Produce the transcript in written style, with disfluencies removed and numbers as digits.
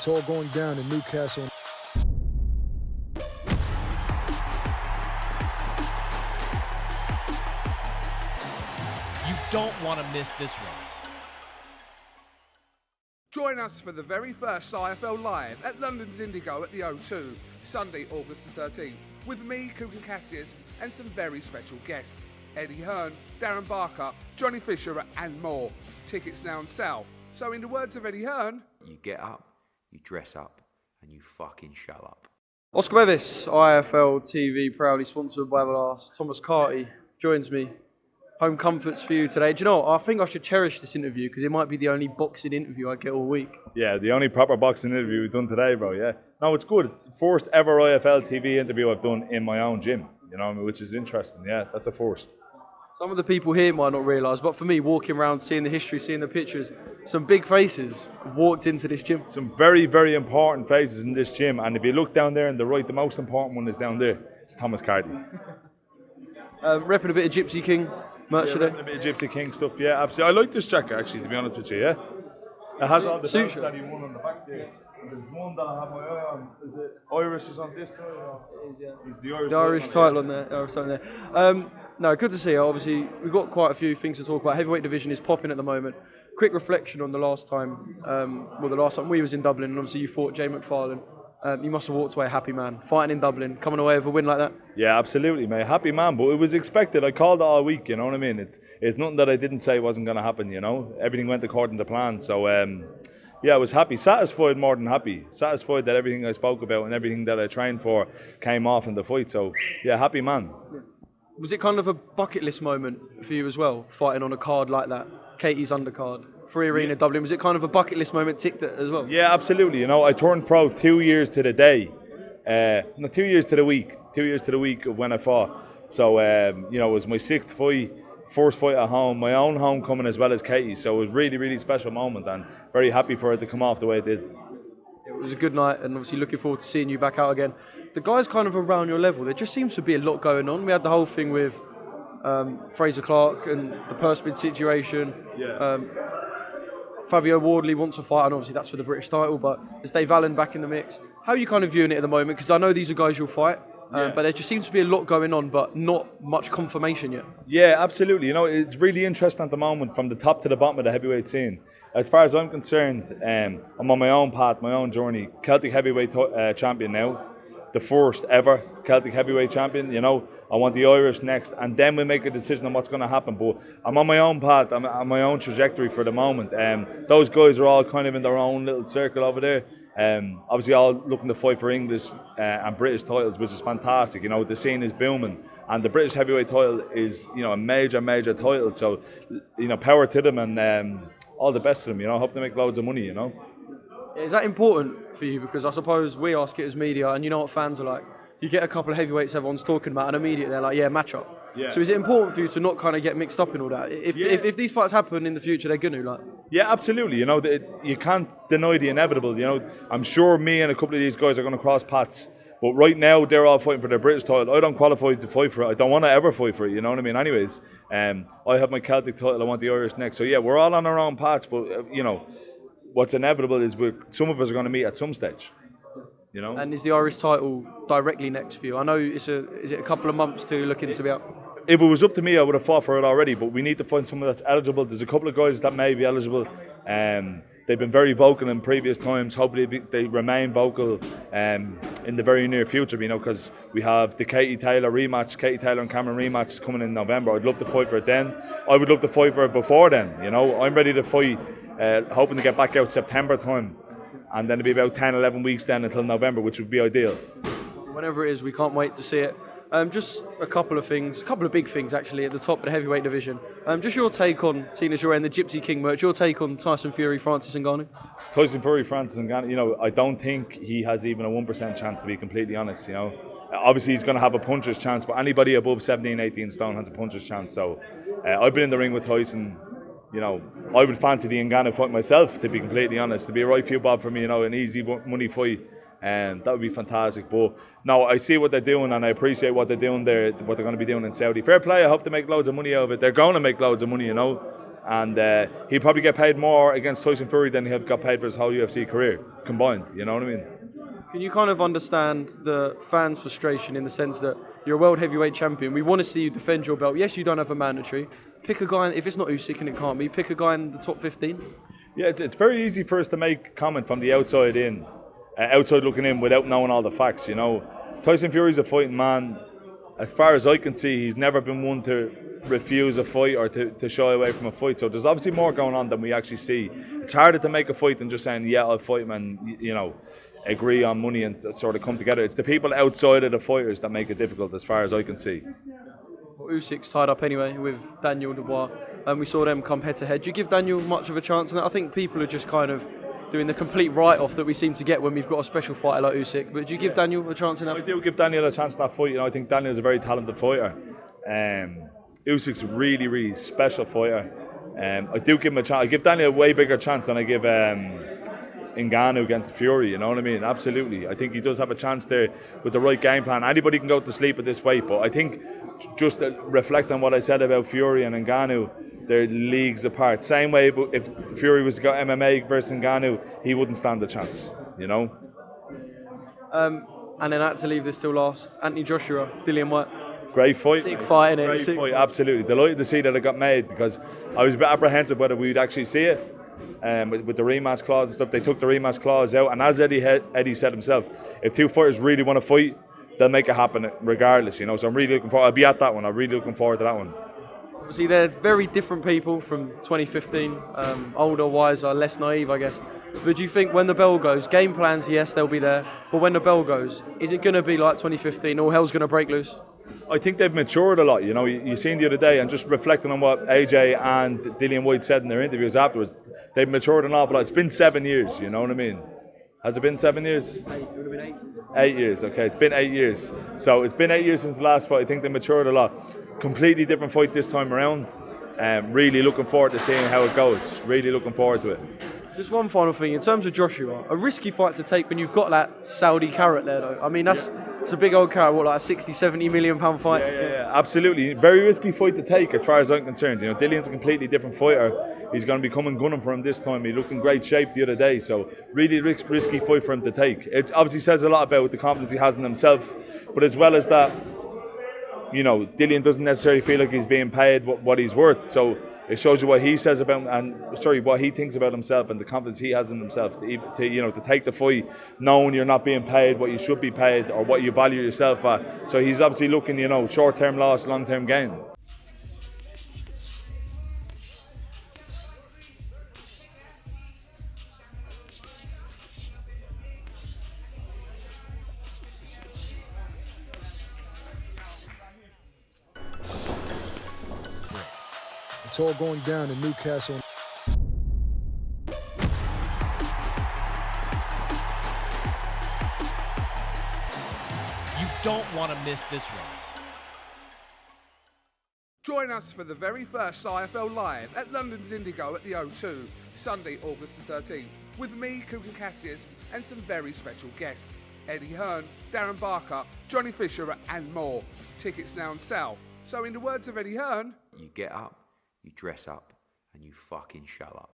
It's all going down in Newcastle. You don't want to miss this one. Join us for the very first IFL Live at London's Indigo at the O2, Sunday, August the 13th, with me, Kugan Cassius, and some very special guests, Eddie Hearn, Darren Barker, Johnny Fisher, and more. Tickets now on sale. So in the words of Eddie Hearn, you get up, you dress up, and you fucking show up. Oscar Bevis, IFL TV, proudly sponsored by Everlast. Thomas Carty joins me. Home comforts for you today. Do you know what? I think I should cherish this interview because it might be the only boxing interview I get all week. Yeah, the only proper boxing interview we've done today, bro, yeah. No, it's good. It's the first ever IFL TV interview I've done in my own gym, you know, which is interesting. Yeah, that's a first. Some of the people here might not realise, but for me, walking around, seeing the history, seeing the pictures, some big faces have walked into this gym. Some very, very important faces in this gym. And if you look down there on the right, the most important one is down there. It's Thomas Carty. Repping a bit of Gypsy King merch today. A bit of Gypsy King stuff, yeah, absolutely. I like this jacket, actually, to be honest with you, yeah. It has all the belts that he won on the back there. There's one that I have my eye on. Is it Irish is on this side? It is, yeah. The Irish title on there. No, good to see you. Obviously, we've got quite a few things to talk about. Heavyweight division is popping at the moment. Quick reflection on the last time. The last time we was in Dublin, and obviously you fought Jay McFarlane. You must have walked away a happy man. Fighting in Dublin, coming away with a win like that. Yeah, absolutely, mate. Happy man, but it was expected. I called it all week, you know what I mean? It's nothing that I didn't say wasn't going to happen, you know? Everything went according to plan. So, I was happy. Satisfied more than happy. Satisfied that everything I spoke about and everything that I trained for came off in the fight. So, yeah, happy man. Yeah. Was it kind of a bucket list moment for you as well, fighting on a card like that? Katie's undercard. Free Arena Dublin, was it kind of a bucket list moment ticked it as well? Yeah, absolutely. You know, I turned pro 2 years to the day. 2 years to the week. 2 years to the week of when I fought. So, it was my sixth fight, first fight at home, my own homecoming as well as Katie's. So it was really, really special moment and very happy for it to come off the way it did. It was a good night and obviously looking forward to seeing you back out again. The guys kind of around your level, there just seems to be a lot going on. We had the whole thing with Fraser Clark and the purse bid situation. Yeah. Fabio Wardley wants to fight, and obviously that's for the British title, but is Dave Allen back in the mix? How are you kind of viewing it at the moment? Because I know these are guys you'll fight, but there just seems to be a lot going on, but not much confirmation yet. Yeah, absolutely. You know, it's really interesting at the moment from the top to the bottom of the heavyweight scene. As far as I'm concerned, I'm on my own path, my own journey. Celtic heavyweight champion now. The first ever Celtic heavyweight champion, you know. I want the Irish next, and then we'll make a decision on what's going to happen. But I'm on my own path, I'm on my own trajectory for the moment. Those guys are all kind of in their own little circle over there. Obviously all looking to fight for English and British titles, which is fantastic. You know, the scene is booming, and the British heavyweight title is, you know, a major title. So, you know, power to them, and all the best to them. You know, hope they make loads of money. You know. Is that important for you? Because I suppose we ask it as media, and you know what fans are like. You get a couple of heavyweights everyone's talking about, and immediately they're like, yeah, match up. Yeah. So is it important for you to not kind of get mixed up in all that? If these fights happen in the future, they're going to, like. Yeah, absolutely. You know, you can't deny the inevitable. You know, I'm sure me and a couple of these guys are going to cross paths. But right now, they're all fighting for their British title. I don't qualify to fight for it. I don't want to ever fight for it, you know what I mean? Anyways, I have my Celtic title. I want the Irish next. So, yeah, we're all on our own paths. But, you know, what's inevitable is some of us are going to meet at some stage. You know? And is the Irish title directly next for you? I know is it a couple of months to look into be out? If it was up to me, I would have fought for it already, but we need to find someone that's eligible. There's a couple of guys that may be eligible. They've been very vocal in previous times. Hopefully they remain vocal in the very near future, you know, because we have the Katie Taylor rematch, Katie Taylor and Cameron rematch is coming in November. I'd love to fight for it then. I would love to fight for it before then, you know. I'm ready to fight, hoping to get back out September time. And then it'll be about 10, 11 weeks then until November, which would be ideal. Whenever it is, we can't wait to see it. Just a couple of big things actually at the top of the heavyweight division. Just your take on, seeing as you're wearing the Gypsy King merch, your take on Tyson Fury, Francis Ngannou? Tyson Fury, Francis Ngannou, you know, I don't think he has even a 1% chance, to be completely honest, you know. Obviously he's going to have a puncher's chance, but anybody above 17, 18 stone has a puncher's chance. So I've been in the ring with Tyson. You know, I would fancy the Ngannou fight myself, to be completely honest. To be a right few bob for me, you know, an easy money fight, and that would be fantastic. But no, I see what they're doing, and I appreciate what they're doing there, what they're going to be doing in Saudi. Fair play. I hope they make loads of money out of it. They're going to make loads of money, you know. And he'd probably get paid more against Tyson Fury than he'd got paid for his whole UFC career combined. You know what I mean? Can you kind of understand the fans' frustration in the sense that you're a world heavyweight champion? We want to see you defend your belt. Yes, you don't have a mandatory. Pick a guy, if it's not Usyk and it can't be, pick a guy in the top 15. Yeah, it's very easy for us to make comment from the outside in, outside looking in without knowing all the facts, you know. Tyson Fury's a fighting man. As far as I can see, he's never been one to refuse a fight or to shy away from a fight. So there's obviously more going on than we actually see. It's harder to make a fight than just saying, yeah, I'll fight him and, you know, agree on money and sort of come together. It's the people outside of the fighters that make it difficult as far as I can see. Well, Usyk's tied up anyway with Daniel Dubois, and we saw them come head to head. Do you give Daniel much of a chance? And I think people are just kind of doing the complete write-off that we seem to get when we've got a special fighter like Usyk. But do you give Daniel a chance in that? I do give Daniel a chance in that fight. You know, I think Daniel's a very talented fighter. Usyk's a really, really special fighter. I do give him a chance. I give Daniel a way bigger chance than I give Ngannou against Fury, you know what I mean? Absolutely. I think he does have a chance there with the right game plan. Anybody can go to sleep at this weight, but I think just to reflect on what I said about Fury and Ngannou, they're leagues apart. Same way, but if Fury was to go MMA versus Ngannou, he wouldn't stand a chance, you know? And then I had to leave this till last. Anthony Joshua, Dublin Win. Great fight. Sick fight, innit? Great Sick fight, absolutely. Delighted to see that it got made because I was a bit apprehensive whether we'd actually see it. With the rematch clause and stuff, they took the rematch clause out, and as Eddie said himself, if two fighters really want to fight, they'll make it happen regardless, you know. So I'm really looking forward. I'll be at that one. I'm really looking forward to that one. Obviously, they're very different people from 2015. Older, wiser, less naive, I guess. But do you think when the bell goes, game plans, yes, they'll be there. But when the bell goes, is it going to be like 2015? All hell's going to break loose? I think they've matured a lot. You know, you seen the other day, and just reflecting on what AJ and Dublin Win said in their interviews afterwards, they've matured an awful lot. It's been 7 years. You know what I mean? Has it been 7 years? 8. It would have been 8. 8 years. Okay, it's been 8 years. So it's been 8 years since the last fight. I think they matured a lot. Completely different fight this time around. Really looking forward to seeing how it goes. Really looking forward to it. Just one final thing, in terms of Joshua, a risky fight to take when you've got that Saudi carrot there though. I mean, it's a big old carrot, what, like a 60, 70 million pound fight? Yeah, absolutely. Very risky fight to take as far as I'm concerned. You know, Dillian's a completely different fighter. He's going to be coming gunning for him this time. He looked in great shape the other day, so really risky fight for him to take. It obviously says a lot about the confidence he has in himself, but as well as that, you know, Dublin doesn't necessarily feel like he's being paid what he's worth. So it shows you what he says about what he thinks about himself and the confidence he has in himself to take the fight, knowing you're not being paid what you should be paid or what you value yourself at. So he's obviously looking, you know, short-term loss, long-term gain. It's all going down in Newcastle. You don't want to miss this one. Join us for the very first IFL Live at London's Indigo at the O2, Sunday, August the 13th, with me, Coogan Cassius, and some very special guests, Eddie Hearn, Darren Barker, Johnny Fisher, and more. Tickets now on sale. So in the words of Eddie Hearn, You get up, you dress up, and you fucking show up.